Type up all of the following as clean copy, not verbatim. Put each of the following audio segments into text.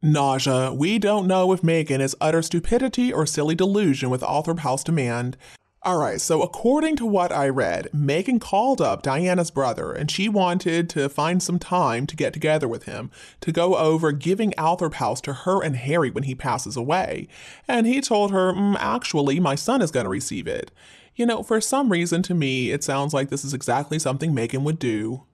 Nausea, we don't know if Meghan is utter stupidity or silly delusion with Althorp House demand. Alright, so according to what I read, Meghan called up Diana's brother and she wanted to find some time to get together with him to go over giving Althorp House to her and Harry when he passes away. And he told her, actually, my son is going to receive it. You know, for some reason to me, it sounds like this is exactly something Meghan would do.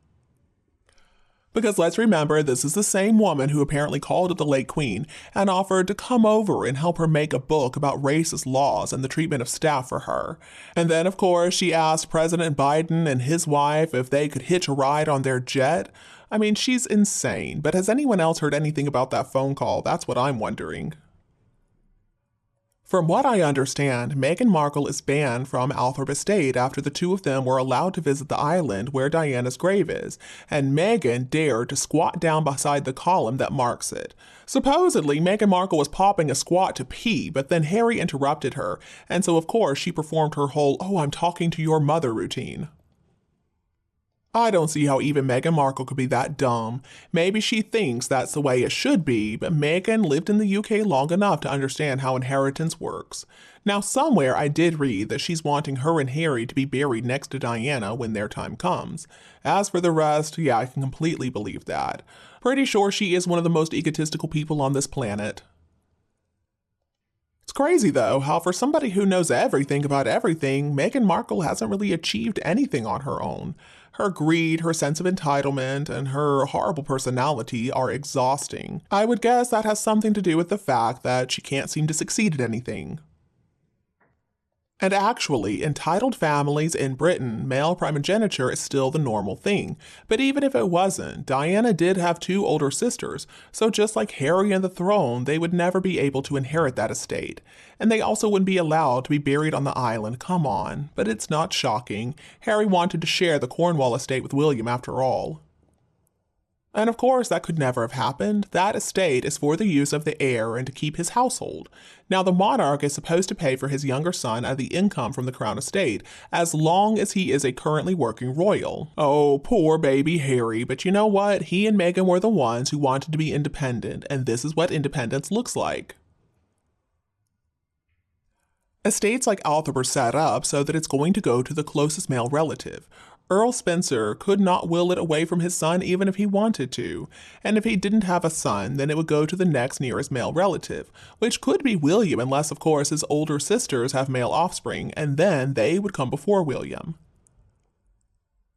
Because let's remember, this is the same woman who apparently called up the late Queen and offered to come over and help her make a book about racist laws and the treatment of staff for her. And then, of course, she asked President Biden and his wife if they could hitch a ride on their jet. I mean, she's insane. But has anyone else heard anything about that phone call? That's what I'm wondering. From what I understand, Meghan Markle is banned from Althorp Estate after the two of them were allowed to visit the island where Diana's grave is, and Meghan dared to squat down beside the column that marks it. Supposedly, Meghan Markle was popping a squat to pee, but then Harry interrupted her, and so of course she performed her whole, "oh, I'm talking to your mother" routine. I don't see how even Meghan Markle could be that dumb. Maybe she thinks that's the way it should be, but Meghan lived in the UK long enough to understand how inheritance works. Now, somewhere I did read that she's wanting her and Harry to be buried next to Diana when their time comes. As for the rest, yeah, I can completely believe that. Pretty sure she is one of the most egotistical people on this planet. It's crazy, though, how for somebody who knows everything about everything, Meghan Markle hasn't really achieved anything on her own. Her greed, her sense of entitlement, and her horrible personality are exhausting. I would guess that has something to do with the fact that she can't seem to succeed at anything. And actually, entitled families in Britain, male primogeniture is still the normal thing. But even if it wasn't, Diana did have two older sisters, so just like Harry and the throne, they would never be able to inherit that estate. And they also wouldn't be allowed to be buried on the island, come on. But it's not shocking. Harry wanted to share the Cornwall estate with William after all. And of course, that could never have happened. That estate is for the use of the heir and to keep his household. Now, the monarch is supposed to pay for his younger son out of the income from the crown estate, as long as he is a currently working royal. Oh, poor baby Harry, but you know what? He and Meghan were the ones who wanted to be independent, and this is what independence looks like. Estates like Althorp are set up so that it's going to go to the closest male relative. Earl Spencer could not will it away from his son even if he wanted to, and if he didn't have a son, then it would go to the next nearest male relative, which could be William unless, of course, his older sisters have male offspring, and then they would come before William.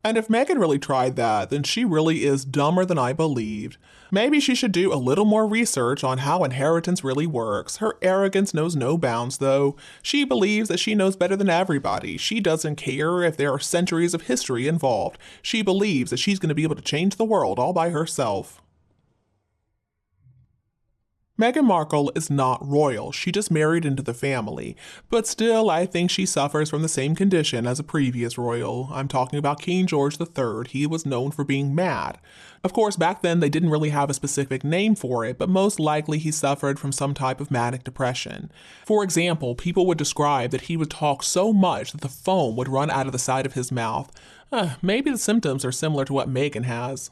And if Meghan really tried that, then she really is dumber than I believed. Maybe she should do a little more research on how inheritance really works. Her arrogance knows no bounds, though. She believes that she knows better than everybody. She doesn't care if there are centuries of history involved. She believes that she's going to be able to change the world all by herself. Meghan Markle is not royal, she just married into the family, but still I think she suffers from the same condition as a previous royal. I'm talking about King George III. He was known for being mad. Of course, back then they didn't really have a specific name for it, but most likely he suffered from some type of manic depression. For example, people would describe that he would talk so much that the foam would run out of the side of his mouth. Maybe the symptoms are similar to what Meghan has.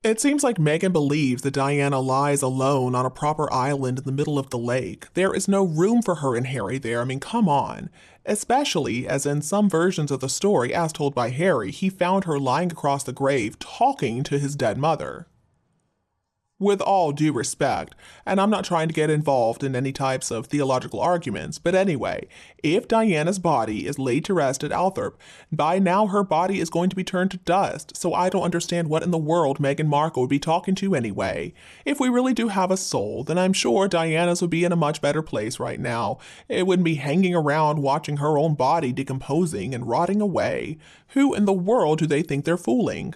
It seems like Meghan believes that Diana lies alone on a proper island in the middle of the lake. There is no room for her and Harry there. I mean, come on. Especially as in some versions of the story, as told by Harry, he found her lying across the grave talking to his dead mother. With all due respect, and I'm not trying to get involved in any types of theological arguments, but anyway, if Diana's body is laid to rest at Althorp, by now her body is going to be turned to dust, so I don't understand what in the world Meghan Markle would be talking to anyway. If we really do have a soul, then I'm sure Diana's would be in a much better place right now. It wouldn't be hanging around watching her own body decomposing and rotting away. Who in the world do they think they're fooling?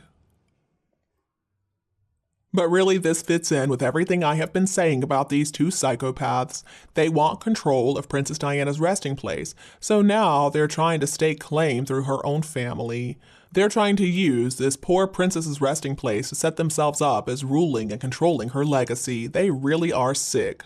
But really, this fits in with everything I have been saying about these two psychopaths. They want control of Princess Diana's resting place, so now they're trying to stake claim through her own family. They're trying to use this poor princess's resting place to set themselves up as ruling and controlling her legacy. They really are sick.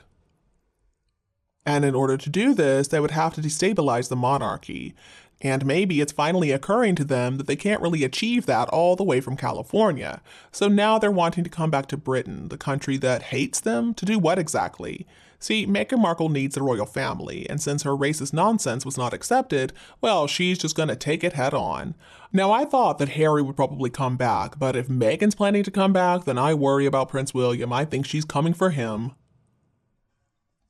And in order to do this, they would have to destabilize the monarchy. And maybe it's finally occurring to them that they can't really achieve that all the way from California. So now they're wanting to come back to Britain, the country that hates them, to do what exactly? See, Meghan Markle needs the royal family, and since her racist nonsense was not accepted, well, she's just gonna take it head on. Now, I thought that Harry would probably come back, but if Meghan's planning to come back, then I worry about Prince William. I think she's coming for him.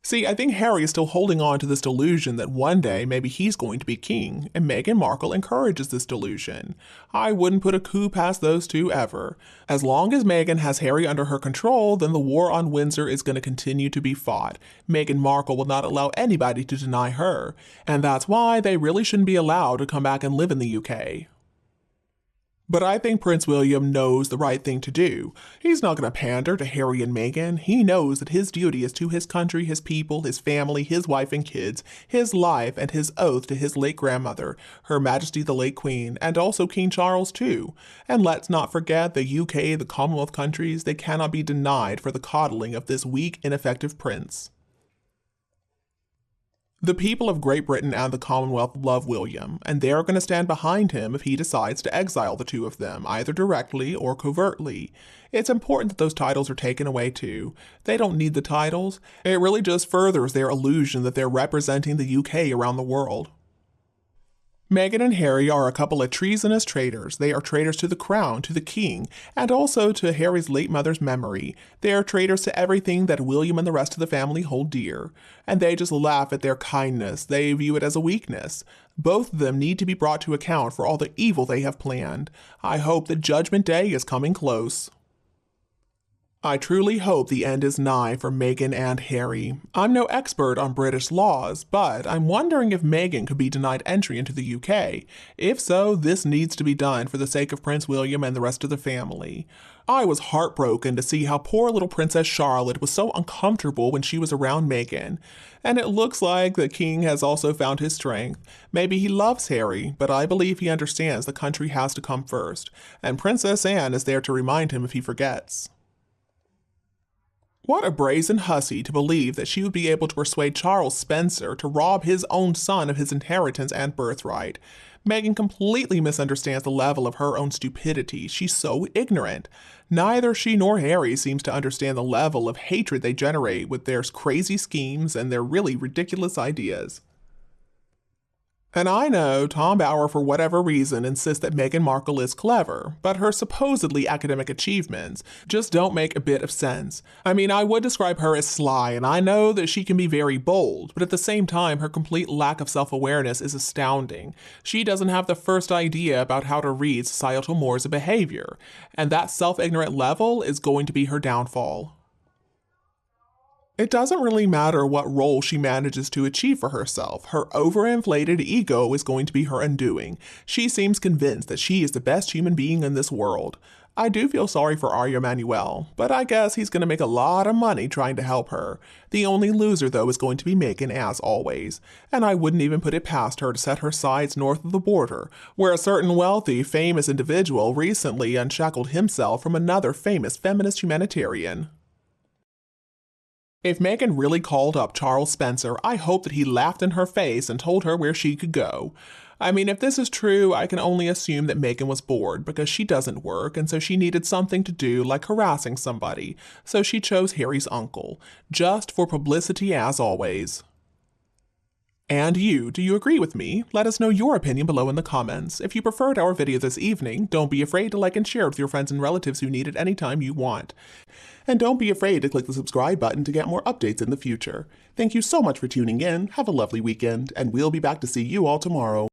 See, I think Harry is still holding on to this delusion that one day maybe he's going to be king, and Meghan Markle encourages this delusion. I wouldn't put a coup past those two ever. As long as Meghan has Harry under her control, then the war on Windsor is going to continue to be fought. Meghan Markle will not allow anybody to deny her, and that's why they really shouldn't be allowed to come back and live in the UK. But I think Prince William knows the right thing to do. He's not going to pander to Harry and Meghan. He knows that his duty is to his country, his people, his family, his wife and kids, his life, and his oath to his late grandmother, Her Majesty the late Queen, and also King Charles too. And let's not forget the UK, the Commonwealth countries, they cannot be denied for the coddling of this weak, ineffective prince. The people of Great Britain and the Commonwealth love William, and they are going to stand behind him if he decides to exile the two of them, either directly or covertly. It's important that those titles are taken away too. They don't need the titles. It really just furthers their illusion that they're representing the UK around the world. Meghan and Harry are a couple of treasonous traitors. They are traitors to the crown, to the king, and also to Harry's late mother's memory. They are traitors to everything that William and the rest of the family hold dear. And they just laugh at their kindness. They view it as a weakness. Both of them need to be brought to account for all the evil they have planned. I hope that Judgment Day is coming close. I truly hope the end is nigh for Meghan and Harry. I'm no expert on British laws, but I'm wondering if Meghan could be denied entry into the UK. If so, this needs to be done for the sake of Prince William and the rest of the family. I was heartbroken to see how poor little Princess Charlotte was so uncomfortable when she was around Meghan. And it looks like the king has also found his strength. Maybe he loves Harry, but I believe he understands the country has to come first, and Princess Anne is there to remind him if he forgets. What a brazen hussy to believe that she would be able to persuade Charles Spencer to rob his own son of his inheritance and birthright. Meghan completely misunderstands the level of her own stupidity. She's so ignorant. Neither she nor Harry seems to understand the level of hatred they generate with their crazy schemes and their really ridiculous ideas. And I know Tom Bower, for whatever reason, insists that Meghan Markle is clever, but her supposedly academic achievements just don't make a bit of sense. I mean, I would describe her as sly, and I know that she can be very bold, but at the same time, her complete lack of self-awareness is astounding. She doesn't have the first idea about how to read societal mores of behavior, and that self-ignorant level is going to be her downfall. It doesn't really matter what role she manages to achieve for herself. Her overinflated ego is going to be her undoing. She seems convinced that she is the best human being in this world. I do feel sorry for Arya Manuel, but I guess he's going to make a lot of money trying to help her. The only loser, though, is going to be Meghan, as always. And I wouldn't even put it past her to set her sights north of the border, where a certain wealthy, famous individual recently unshackled himself from another famous feminist humanitarian. If Meghan really called up Charles Spencer, I hope that he laughed in her face and told her where she could go. I mean, if this is true, I can only assume that Meghan was bored because she doesn't work, and so she needed something to do, like harassing somebody. So she chose Harry's uncle, just for publicity as always. And you, do you agree with me? Let us know your opinion below in the comments. If you preferred our video this evening, don't be afraid to like and share it with your friends and relatives who need it anytime you want. And don't be afraid to click the subscribe button to get more updates in the future. Thank you so much for tuning in, have a lovely weekend, and we'll be back to see you all tomorrow.